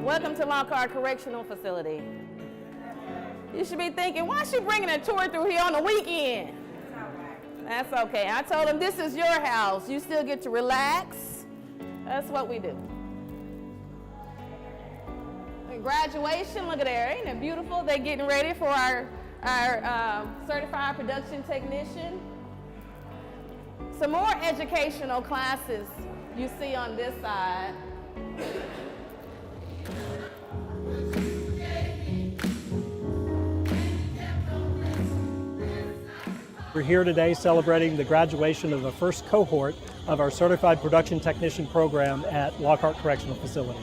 Welcome to Lockhart Correctional Facility. You should be thinking, why is she bringing a tour through here on the weekend? That's okay. I told them this is your house. You still get to relax. That's what we do. And graduation, look at there. Ain't it beautiful? They're getting ready for our certified production technician. Some more educational classes you see on this side. We're here today celebrating the graduation of the first cohort of our Certified Production Technician program at Lockhart Correctional Facility.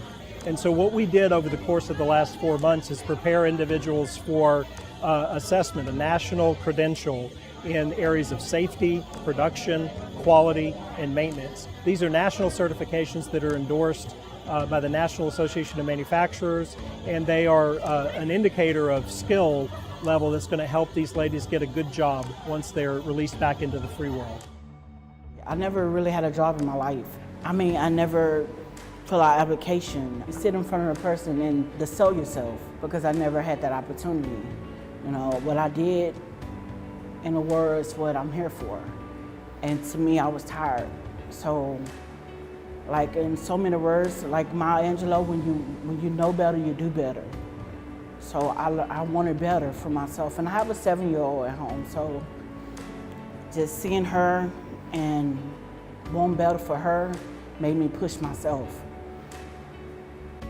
And so what we did over the course of the last 4 months is prepare individuals for assessment, a national credential in areas of safety, production, quality, and maintenance. These are national certifications that are endorsed by the National Association of Manufacturers, and they are an indicator of skill level that's going to help these ladies get a good job once they're released back into the free world. I never really had a job in my life. I mean, I never fill out application. You sit in front of a person and to sell yourself, because I never had that opportunity. You know, what I did in the words what I'm here for. And to me, I was tired. So, like in so many words, like Maya Angelou, when you know better, you do better. So I wanted better for myself. And I have a 7-year-old at home, so just seeing her and wanting better for her made me push myself.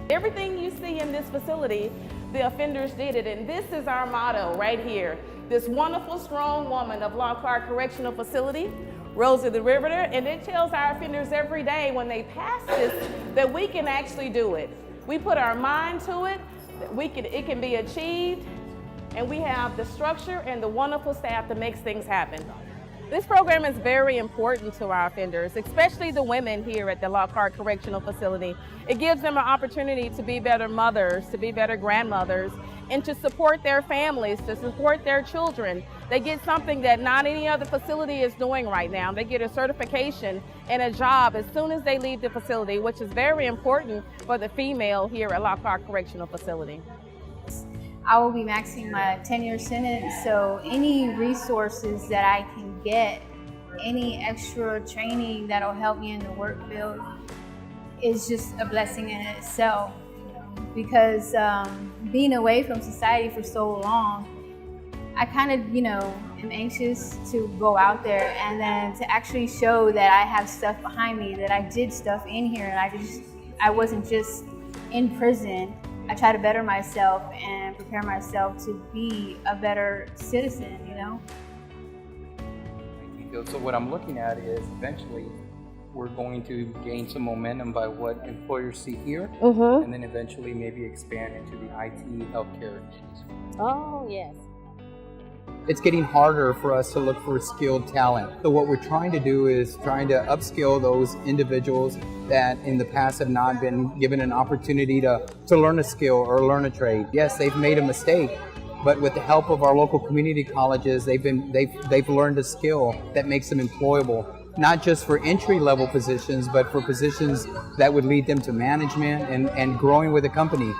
Everything you see in this facility, the offenders did it, and this is our motto right here. This wonderful, strong woman of Lockhart Correctional Facility, Rosie the Riveter, and it tells our offenders every day when they pass this that we can actually do it. We put our mind to it, it can be achieved, and we have the structure and the wonderful staff that makes things happen. This program is very important to our offenders, especially the women here at the Lockhart Correctional Facility. It gives them an opportunity to be better mothers, to be better grandmothers, and to support their families, to support their children. They get something that not any other facility is doing right now. They get a certification and a job as soon as they leave the facility, which is very important for the female here at Lockhart Correctional Facility. I will be maxing my 10-year sentence, so any resources that I can get, any extra training that'll help me in the work field is just a blessing in itself. Because being away from society for so long, I kind of, am anxious to go out there and then to actually show that I have stuff behind me, that I did stuff in here, and I wasn't just in prison. I try to better myself and prepare myself to be a better citizen, So what I'm looking at is eventually we're going to gain some momentum by what employers see here, and then eventually maybe expand into the IT healthcare. Oh, yes. It's getting harder for us to look for skilled talent. So what we're trying to do is trying to upskill those individuals that in the past have not been given an opportunity to learn a skill or learn a trade. Yes, they've made a mistake, but with the help of our local community colleges, they've learned a skill that makes them employable, not just for entry-level positions, but for positions that would lead them to management and growing with a company.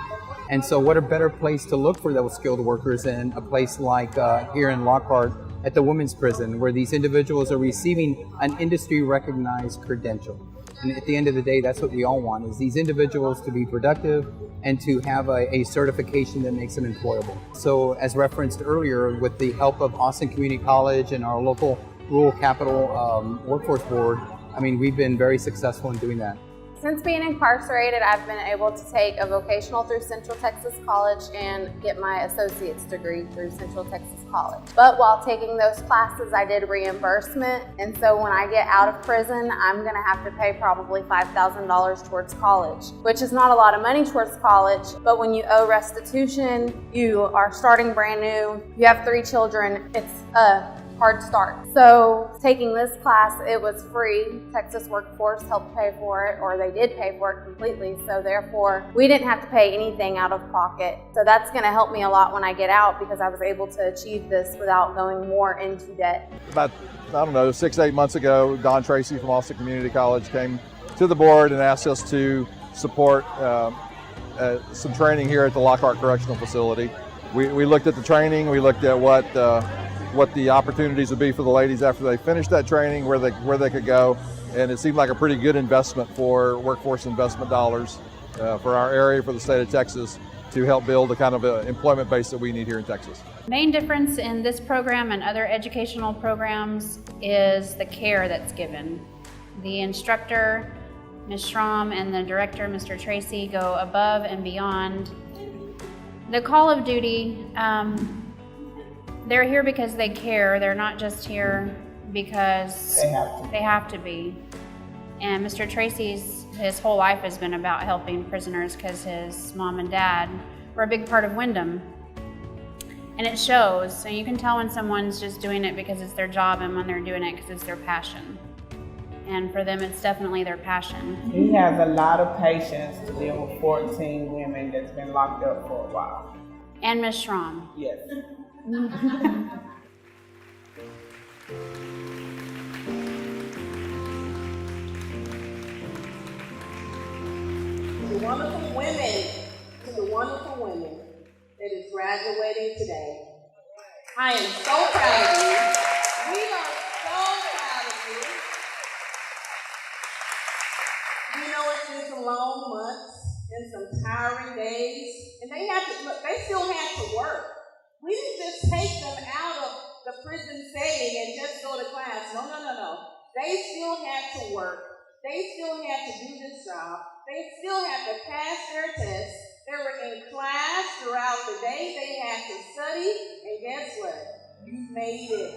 And so what a better place to look for those skilled workers than a place like here in Lockhart at the Women's Prison, where these individuals are receiving an industry-recognized credential. And at the end of the day, that's what we all want, is these individuals to be productive and to have a certification that makes them employable. So as referenced earlier, with the help of Austin Community College and our local Rural Capital Workforce Board, we've been very successful in doing that. Since being incarcerated, I've been able to take a vocational through Central Texas College and get my associate's degree through Central Texas College. But while taking those classes, I did reimbursement. And so when I get out of prison, I'm gonna have to pay probably $5,000 towards college, which is not a lot of money towards college. But when you owe restitution, you are starting brand new, you have 3 children, it's a hard start. So taking this class, it was free. Texas Workforce helped pay for it, or they did pay for it completely. So therefore, we didn't have to pay anything out of pocket. So that's gonna help me a lot when I get out, because I was able to achieve this without going more into debt. About, 6 to 8 months ago, Don Tracy from Austin Community College came to the board and asked us to support some training here at the Lockhart Correctional Facility. We looked at the training, we looked at what the opportunities would be for the ladies after they finished that training, where they could go, and it seemed like a pretty good investment for workforce investment dollars for our area, for the state of Texas, to help build the kind of employment base that we need here in Texas. Main difference in this program and other educational programs is the care that's given. The instructor, Ms. Schramm, and the director, Mr. Tracy, go above and beyond. The call of duty, they're here because they care. They're not just here because they have to be. And Mr. Tracy's, his whole life has been about helping prisoners because his mom and dad were a big part of Wyndham. And it shows. So you can tell when someone's just doing it because it's their job and when they're doing it because it's their passion. And for them, it's definitely their passion. He has a lot of patience to deal with 14 women that's been locked up for a while. And Ms. Schramm. Yes. To the wonderful women that is graduating today, I am so proud of you. We are so proud of you. You know, it's been some long months and some tiring days, and they still had to work. We didn't just take them out of the prison setting and just go to class. No. They still had to work. They still had to do this job. They still had to pass their tests. They were in class throughout the day. They had to study, and guess what? You made it.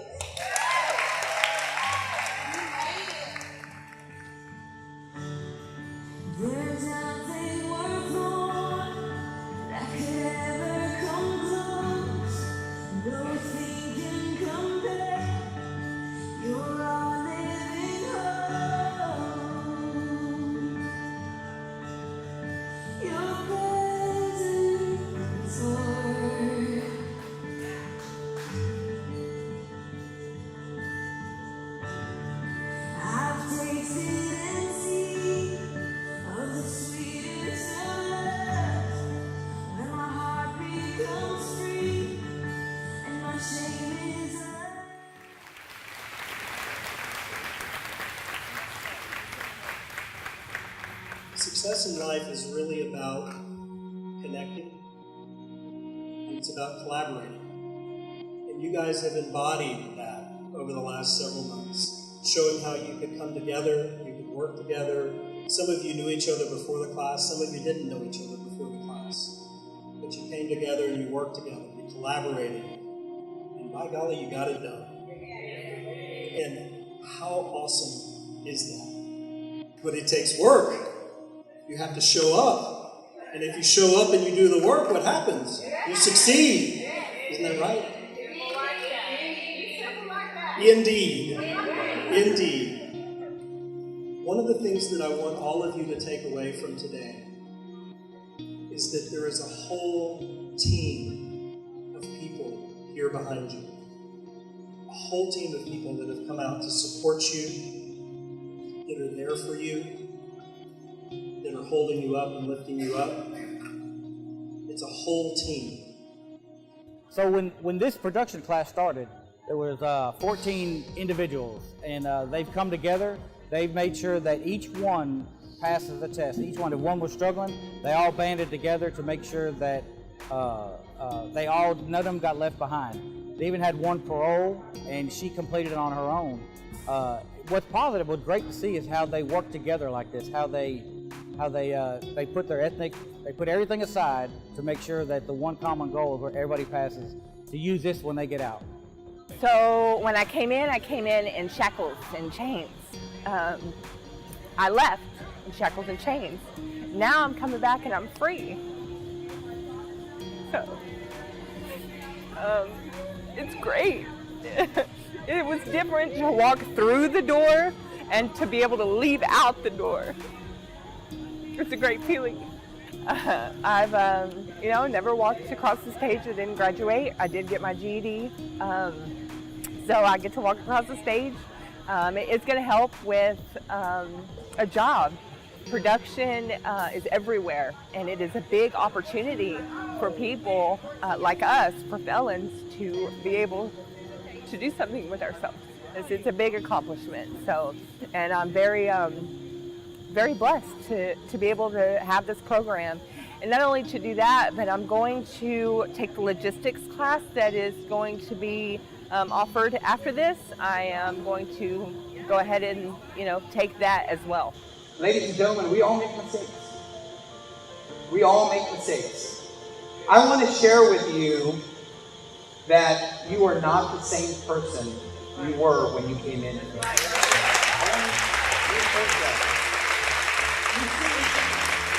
You made it. There's nothing worth more that could ever come close. Nothing can compare. You're our living hope. Your presence, Lord. I've tasted and seen of the sweetest of loves, when my heart becomes free and my shame is undone. Success in life is really about connecting, and it's about collaborating. And you guys have embodied that over the last several months, showing how you could come together, you could work together. Some of you knew each other before the class, some of you didn't know each other before the class. But you came together and you worked together, you collaborated, and by golly, you got it done. And how awesome is that? But it takes work. You have to show up. And if you show up and you do the work, what happens? You succeed. Isn't that right? Indeed. Indeed. One of the things that I want all of you to take away from today is that there is a whole team of people here behind you. A whole team of people that have come out to support you, that are there for you, that are holding you up and lifting you up. It's a whole team. So when this production class started, there was 14 individuals, and they've come together. They've made sure that each one passes the test. Each one, if one was struggling, they all banded together to make sure that none of them got left behind. They even had one parole, and she completed it on her own. What's positive, what's great to see is how they work together like this, how they put they put everything aside to make sure that the one common goal is where everybody passes, to use this when they get out. So when I came in shackles and chains. I left in shackles and chains. Now I'm coming back and I'm free. So, it's great. It was different to walk through the door and to be able to leave out the door. It's a great feeling. I've, never walked across the stage. I didn't graduate. I did get my GED. So I get to walk across the stage. It's going to help with a job. Production is everywhere, and it is a big opportunity for people like us, for felons, to be able to do something with ourselves. It's a big accomplishment. So, and I'm very blessed to be able to have this program. And not only to do that, but I'm going to take the logistics class that is going to be offered after this. I am going to go ahead and, take that as well. Ladies and gentlemen, we all make mistakes. We all make mistakes. I want to share with you that you are not the same person you were when you came in.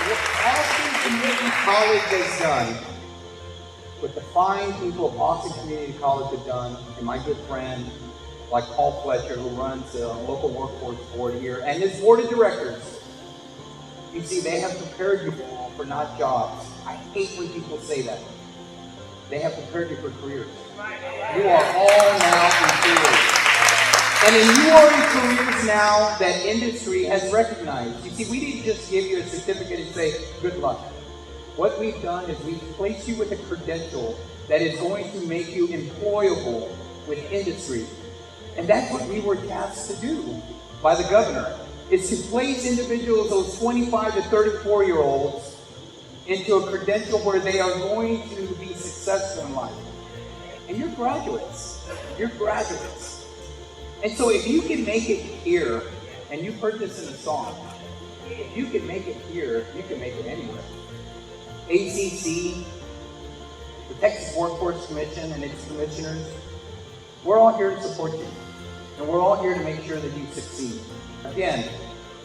What Austin Community College has done, what the fine people of Austin Community College have done, and my good friend, like Paul Fletcher, who runs the local workforce board here, and his board of directors, you see, they have prepared you for not jobs. I hate when people say that. They have prepared you for careers. You are all now in careers. And you are in careers now that industry has recognized. You see, we didn't just give you a certificate and say, good luck. What we've done is we've placed you with a credential that is going to make you employable with industry. And that's what we were tasked to do by the governor, is to place individuals, those 25 to 34-year-olds, into a credential where they are going to be successful in life. And you're graduates. You're graduates. And so if you can make it here, and you've heard this in a song, if you can make it here, you can make it anywhere. ACC, the Texas Workforce Commission and its commissioners, we're all here to support you. And we're all here to make sure that you succeed. Again,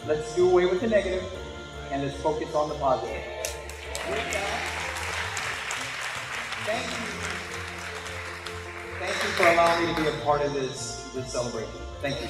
let's do away with the negative and let's focus on the positive. With that, thank you. Thank you for allowing me to be a part of this celebration. Thank you.